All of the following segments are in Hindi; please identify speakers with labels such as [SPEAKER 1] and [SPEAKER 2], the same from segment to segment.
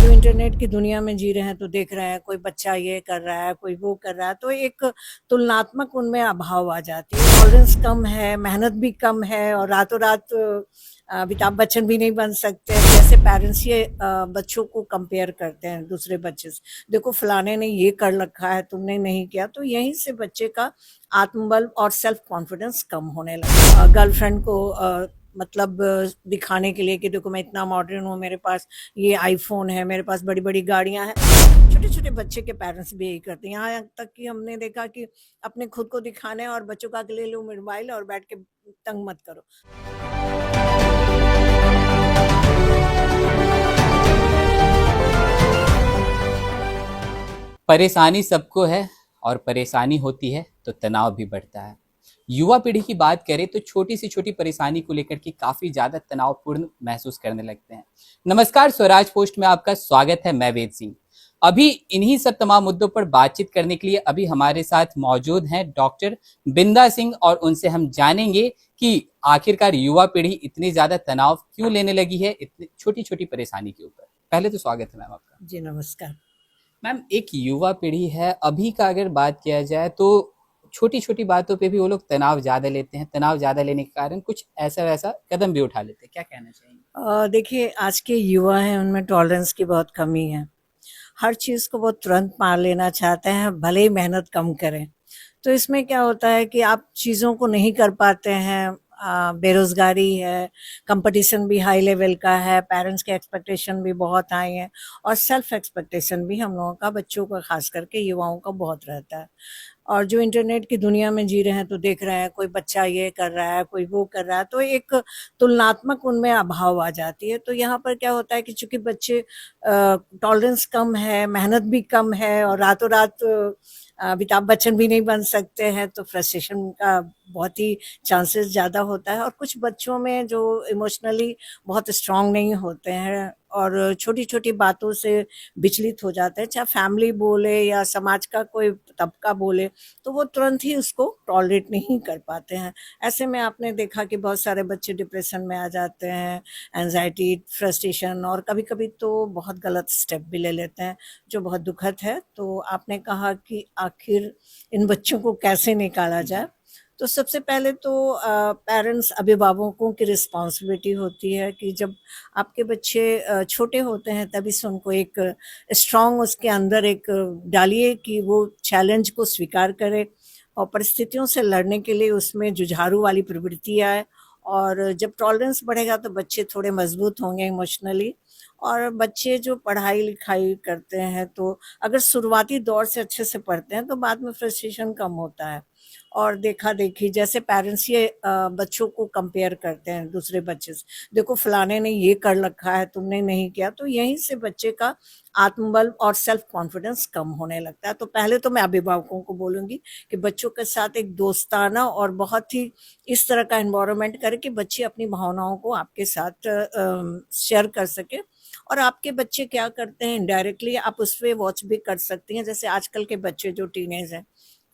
[SPEAKER 1] इंटरनेट की दुनिया में जी रहे हैं तो देख रहे हैं कोई बच्चा ये कर रहा है, कोई वो कर रहा है, तो एक तुलनात्मक उनमें अभाव आ जाती है। टॉलरेंस कम है, मेहनत भी कम है और रातों रात अमिताभ बच्चन भी नहीं बन सकते। जैसे पेरेंट्स ये बच्चों को कंपेयर करते हैं दूसरे बच्चे से, देखो फलाने ने ये कर रखा है तुमने नहीं किया, तो यहीं से बच्चे का आत्मबल और सेल्फ कॉन्फिडेंस कम होने लगा। गर्लफ्रेंड को मतलब दिखाने के लिए कि देखो मैं इतना मॉडर्न हूँ, मेरे पास ये आईफोन है, मेरे पास बड़ी बड़ी गाड़ियां हैं। छोटे छोटे बच्चे के पेरेंट्स भी यही करते हैं। यहाँ तक कि हमने देखा कि अपने खुद को दिखाने और बच्चों का ले लो मोबाइल और बैठ के तंग मत करो।
[SPEAKER 2] परेशानी सबको है और परेशानी होती है तो तनाव भी बढ़ता है। युवा पीढ़ी की बात करें तो छोटी सी छोटी परेशानी को लेकर के काफी ज्यादा तनावपूर्ण महसूस करने लगते हैं। नमस्कार, स्वराज पोस्ट में आपका स्वागत है। मैं वेद सिंह। अभी इन्हीं सब तमाम मुद्दों पर बातचीत करने के लिए अभी हमारे साथ मौजूद हैं डॉक्टर बिंदा सिंह, और उनसे हम जानेंगे कि आखिरकार युवा पीढ़ी इतनी ज्यादा तनाव क्यों लेने लगी है इतनी छोटी छोटी परेशानी के ऊपर। पहले तो स्वागत है मैम आपका।
[SPEAKER 1] जी नमस्कार।
[SPEAKER 2] मैम, एक युवा पीढ़ी है अभी का, अगर बात किया जाए तो छोटी छोटी बातों पे भी वो लोग तनाव ज्यादा लेते हैं। तनाव ज्यादा लेने के कारण कुछ ऐसा वैसा कदम भी उठा लेते हैं। क्या कहना चाहिए?
[SPEAKER 1] देखिए आज के युवा हैं उनमें टॉलरेंस की बहुत कमी है। हर चीज़ को वो तुरंत पा लेना चाहते हैं, भले ही मेहनत कम करें। तो इसमें क्या होता है कि आप चीज़ों को नहीं कर पाते हैं, बेरोज़गारी है, कंपटीशन भी हाई लेवल का है, पेरेंट्स के एक्सपेक्टेशन भी बहुत हाई है और सेल्फ एक्सपेक्टेशन भी हम लोगों का, बच्चों का ख़ास करके युवाओं का बहुत रहता है। और जो इंटरनेट की दुनिया में जी रहे हैं तो देख रहे हैं कोई बच्चा ये कर रहा है, कोई वो कर रहा है, तो एक तुलनात्मक उनमें अभाव आ जाती है। तो यहाँ पर क्या होता है कि चूंकि बच्चे टॉलरेंस कम है, मेहनत भी कम है और रातों रात अमिताभ बच्चन भी नहीं बन सकते हैं, तो फ्रस्ट्रेशन का बहुत ही चांसेस ज़्यादा होता है। और कुछ बच्चों में जो इमोशनली बहुत स्ट्रांग नहीं होते हैं और छोटी छोटी बातों से विचलित हो जाते हैं, चाहे फैमिली बोले या समाज का कोई तबका बोले, तो वो तुरंत ही उसको टॉलरेट नहीं कर पाते हैं। ऐसे में आपने देखा कि बहुत सारे बच्चे डिप्रेशन में आ जाते हैं, एंजाइटी, फ्रस्ट्रेशन, और कभी कभी तो बहुत गलत स्टेप भी ले लेते हैं, जो बहुत दुखद है। तो आपने कहा कि आखिर इन बच्चों को कैसे निकाला जाए, तो सबसे पहले तो पेरेंट्स, अभिभावकों की रिस्पॉन्सिबिलिटी होती है कि जब आपके बच्चे छोटे होते हैं तभी से उनको एक स्ट्रांग उसके अंदर एक डालिए कि वो चैलेंज को स्वीकार करे और परिस्थितियों से लड़ने के लिए उसमें जुझारू वाली प्रवृत्ति आए। और जब टॉलरेंस बढ़ेगा तो बच्चे थोड़े मजबूत होंगे इमोशनली। और बच्चे जो पढ़ाई लिखाई करते हैं तो अगर शुरुआती दौर से अच्छे से पढ़ते हैं तो बाद में फ्रस्ट्रेशन कम होता है। और देखा देखी जैसे पेरेंट्स ये बच्चों को कंपेयर करते हैं दूसरे बच्चे से, देखो फलाने ने ये कर रखा है तुमने नहीं किया, तो यहीं से बच्चे का आत्मबल और सेल्फ कॉन्फिडेंस कम होने लगता है। तो पहले तो मैं अभिभावकों को बोलूँगी कि बच्चों के साथ एक दोस्ताना और बहुत ही इस तरह का एनवायरनमेंट करें कि बच्चे अपनी भावनाओं को आपके साथ शेयर कर सके। और आपके बच्चे क्या करते हैं इनडायरेक्टली आप उस पर वॉच भी कर सकती हैं। जैसे आजकल के बच्चे जो टीनेज हैं,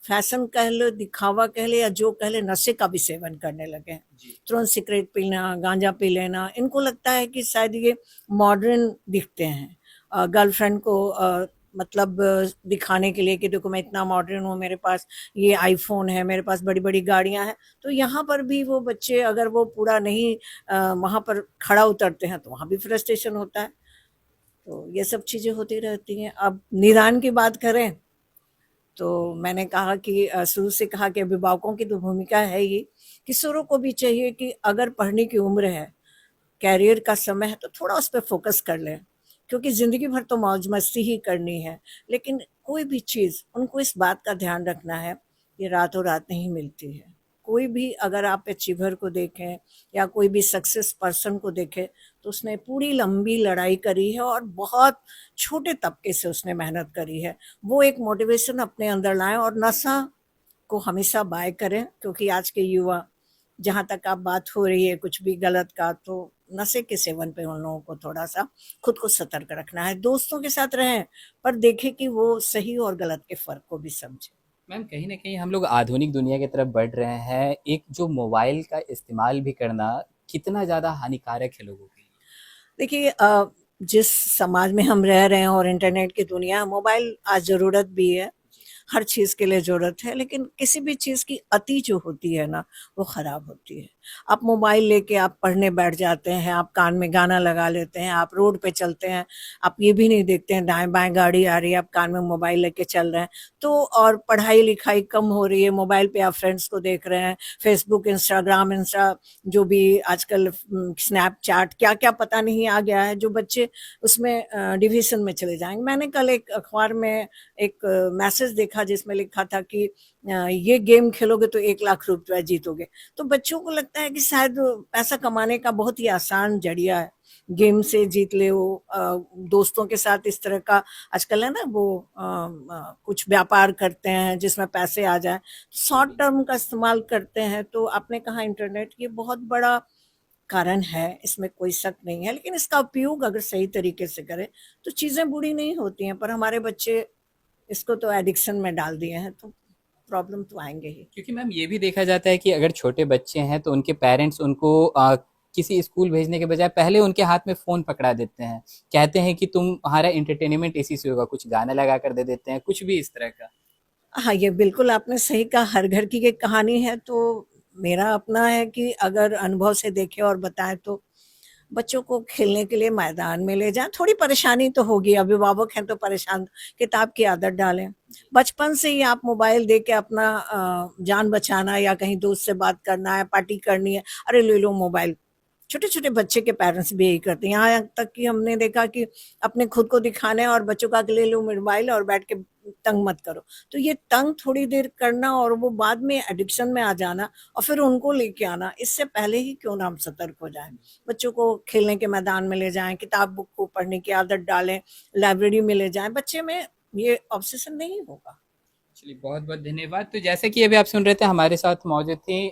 [SPEAKER 1] फैशन कह लो, दिखावा कह ले या जो कह ले, नशे का भी सेवन करने लगे हैं। तुरंत सिगरेट पीना, गांजा पी लेना, इनको लगता है कि शायद ये मॉडर्न दिखते हैं। गर्लफ्रेंड को मतलब दिखाने के लिए कि देखो मैं इतना मॉडर्न हूँ, मेरे पास ये आईफोन है, मेरे पास बड़ी बड़ी गाड़ियां हैं। तो यहाँ पर भी वो बच्चे अगर वो पूरा नहीं वहाँ पर खड़ा उतरते हैं तो वहाँ भी फ्रस्ट्रेशन होता है। तो ये सब चीज़ें होती रहती हैं। अब निदान की बात करें तो मैंने कहा कि शुरू से कहा कि अभिभावकों की तो भूमिका है ही, किशोरों को भी चाहिए कि अगर पढ़ने की उम्र है, कैरियर का समय है, तो थोड़ा उस पर फोकस कर लें, क्योंकि ज़िंदगी भर तो मौज मस्ती ही करनी है। लेकिन कोई भी चीज़ उनको इस बात का ध्यान रखना है, ये रातों रात नहीं मिलती है। कोई भी अगर आप अचीवर को देखें या कोई भी सक्सेस पर्सन को देखें तो उसने पूरी लंबी लड़ाई करी है और बहुत छोटे तबके से उसने मेहनत करी है। वो एक मोटिवेशन अपने अंदर लाएं और नशा को हमेशा बाय करें, क्योंकि आज के युवा, जहाँ तक आप बात हो रही है कुछ भी गलत का, तो नशे के सेवन पे उन लोगों को थोड़ा सा खुद को सतर्क रखना है। दोस्तों के साथ रहें पर देखें कि वो सही और गलत के फर्क को भी समझे।
[SPEAKER 2] मैम, कहीं ना कहीं हम लोग आधुनिक दुनिया की तरफ बढ़ रहे हैं। एक जो मोबाइल का इस्तेमाल भी करना कितना ज्यादा हानिकारक है लोगों के लिए?
[SPEAKER 1] देखिए जिस समाज में हम रह रहे हैं और इंटरनेट की दुनिया, मोबाइल आज ज़रूरत भी है, हर चीज़ के लिए ज़रूरत है, लेकिन किसी भी चीज़ की अति जो होती है ना, वो ख़राब होती है। आप मोबाइल लेके आप पढ़ने बैठ जाते हैं, आप कान में गाना लगा लेते हैं, आप रोड पे चलते हैं, आप ये भी नहीं देखते हैं दाएँ-बाएँ गाड़ी आ रही है, आप कान में मोबाइल लेके चल रहे हैं। तो और पढ़ाई-लिखाई कम हो रही है, मोबाइल पे आप फ्रेंड्स को देख रहे हैं, फ़ेसबुक, इंस्टा जो भी आजकल स्नैपचैट क्या-क्या पता नहीं आ गया है, जो बच्चे उसमें डिवीज़न में चले जाएँगे। मैंने कल एक अखबार में एक मैसेज देखा जिसमें लिखा था कि ये गेम खेलोगे तो 1 लाख रुपए जीतोगे। तो बच्चों को लगता है कि शायद पैसा कमाने का बहुत ही आसान ज़रिया है, गेम से जीत ले वो दोस्तों के साथ इस तरह का आजकल है ना वो कुछ व्यापार करते हैं जिसमें पैसे आ जाएँ, शॉर्ट
[SPEAKER 2] जी।
[SPEAKER 1] टर्म का इस्तेमाल करते हैं। तो आपने कहा इंटरनेट ये बहुत बड़ा कारण है, इसमें कोई शक नहीं है, लेकिन इसका उपयोग अगर सही तरीके से करें, तो चीज़ें बुरी नहीं होती हैं, पर हमारे बच्चे इसको तो एडिक्शन में डाल दिए हैं, तो प्रॉब्लम तो आएँगे ही।
[SPEAKER 2] क्योंकि मैम ये भी देखा जाता है कि अगर छोटे बच्चे हैं तो उनके पेरेंट्स उनको किसी स्कूल भेजने के बजाय पहले उनके हाथ में फ़ोन पकड़ा देते हैं। कहते हैं कि तुम्हारा एंटरटेनमेंट इसी से होगा, कुछ गाना लगा कर दे देते हैं, कुछ भी इस तरह का।
[SPEAKER 1] हाँ, ये बिल्कुल आपने सही कहा, हर घर की ये कहानी है, तो मेरा अपना है कि अगर अनुभव से देखें और बताएँ तो बच्चों को खेलने के लिए मैदान में ले जाएँ, थोड़ी परेशानी तो होगी, अभिभावक हैं तो परेशान किताब की आदत डालें। बचपन से ही आप मोबाइल दे के अपना जान बचाना या कहीं दोस्त से बात करना है, पार्टी करनी है, अरे ले लो मोबाइल। छोटे-छोटे बच्चे के पेरेंट्स भी यही करते हैं, यहाँ तक कि हमने देखा कि अपने खुद को दिखाने और बच्चों का ले लो मोबाइल और बैठ के तंग मत करो। तो ये तंग थोड़ी देर करना और वो बाद में एडिक्शन में आ जाना और फिर उनको लेके आना, इससे पहले ही क्यों ना हम सतर्क हो जाएँ। बच्चों को खेलने के मैदान में ले जाएँ, किताब बुक को पढ़ने की आदत डालें, लाइब्रेरी में ले जाएँ, बच्चे में ये ऑब्सेशन नहीं होगा।
[SPEAKER 2] चलिए बहुत बहुत धन्यवाद। तो जैसे कि अभी आप सुन रहे थे हमारे साथ मौजूद थी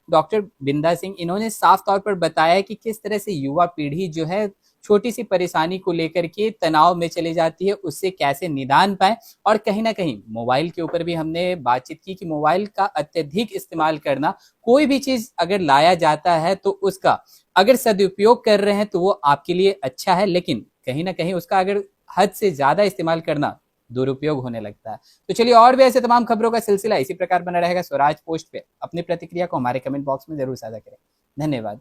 [SPEAKER 2] डॉक्टर बिंदा सिंह। इन्होंने साफ तौर पर बताया कि किस तरह से युवा पीढ़ी जो है छोटी सी परेशानी को लेकर के तनाव में चली जाती है, उससे कैसे निदान पाए। और कहीं ना कहीं मोबाइल के ऊपर भी हमने बातचीत की कि मोबाइल का अत्यधिक इस्तेमाल करना, कोई भी चीज अगर लाया जाता है तो उसका अगर सदुपयोग कर रहे हैं तो वो आपके लिए अच्छा है, लेकिन कहीं ना कहीं उसका अगर हद से ज्यादा इस्तेमाल करना दुरुपयोग होने लगता है। तो चलिए और भी ऐसे तमाम खबरों का सिलसिला इसी प्रकार बना रहेगा स्वराज पोस्ट पे। अपनी प्रतिक्रिया को हमारे कमेंट बॉक्स में जरूर साझा करें। धन्यवाद।